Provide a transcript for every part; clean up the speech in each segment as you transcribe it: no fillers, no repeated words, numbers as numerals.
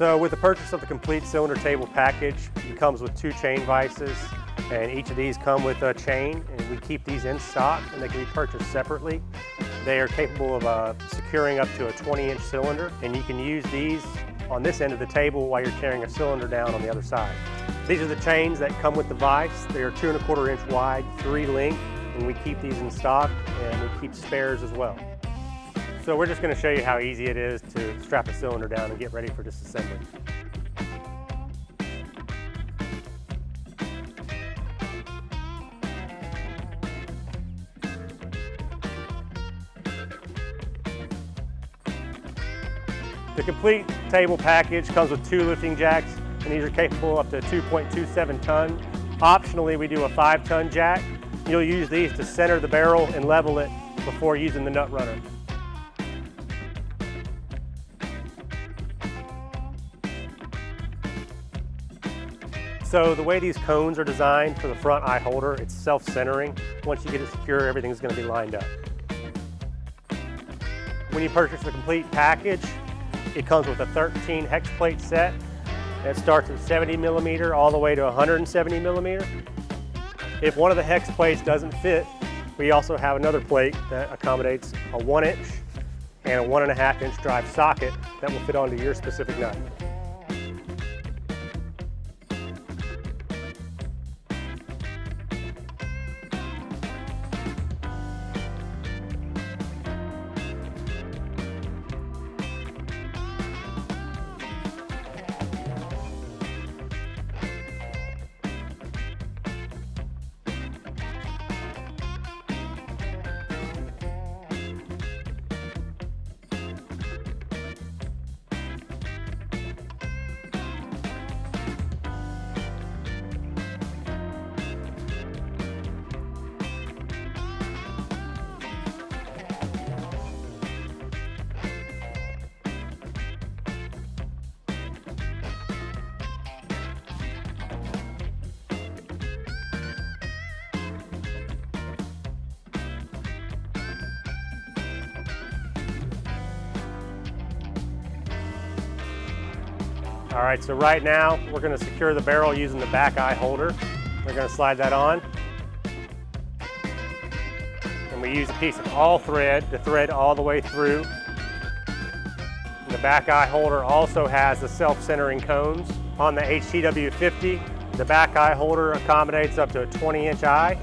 So with the purchase of the complete cylinder table package, it comes with 2 chain vices, and each of these come with a chain, and we keep these in stock and they can be purchased separately. They are capable of securing up to a 20-inch cylinder, and you can use these on this end of the table while you're carrying a cylinder down on the other side. These are the chains that come with the vise. They are 2 1/4 inch wide, 3 length, and we keep these in stock, and we keep spares as well. So we're just going to show you how easy it is to strap a cylinder down and get ready for disassembly. The complete table package comes with 2 lifting jacks, and these are capable up to 2.27 tons. Optionally, we do a 5-ton jack. You'll use these to center the barrel and level it before using the nut runner. So the way these cones are designed for the front eye holder, it's self-centering. Once you get it secure, everything's going to be lined up. When you purchase the complete package, it comes with a 13 hex plate set. It starts at 70 millimeter all the way to 170 millimeter. If one of the hex plates doesn't fit, we also have another plate that accommodates a 1-inch and a 1.5-inch drive socket that will fit onto your specific nut. All right, so right now we're going to secure the barrel using the back eye holder. We're going to slide that on. And we use a piece of all thread to thread all the way through. And the back eye holder also has the self-centering cones. On the HTW50, the back eye holder accommodates up to a 20-inch eye.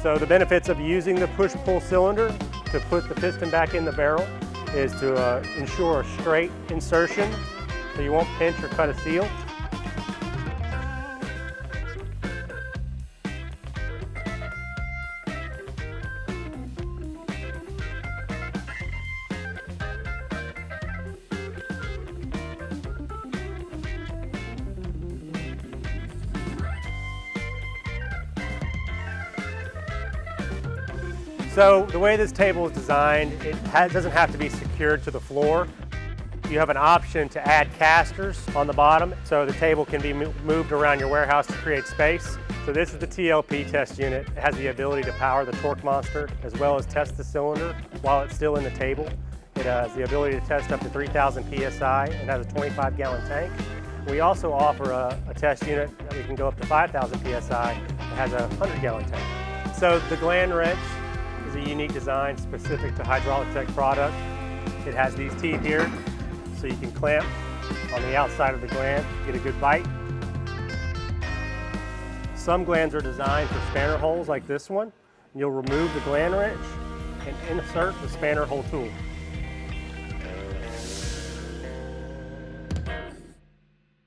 So the benefits of using the push-pull cylinder to put the piston back in the barrel is to ensure a straight insertion so you won't pinch or cut a seal. So the way this table is designed, it doesn't have to be secured to the floor. You have an option to add casters on the bottom, so the table can be moved around your warehouse to create space. So this is the TLP test unit. It has the ability to power the torque monster as well as test the cylinder while it's still in the table. It has the ability to test up to 3,000 PSI and has a 25-gallon tank. We also offer a test unit that we can go up to 5,000 PSI that has a 100-gallon tank. So the gland wrench is a unique design specific to Hydraulic Tech product. It has these teeth here, so you can clamp on the outside of the gland, get a good bite. Some glands are designed for spanner holes like this one. You'll remove the gland wrench and insert the spanner hole tool.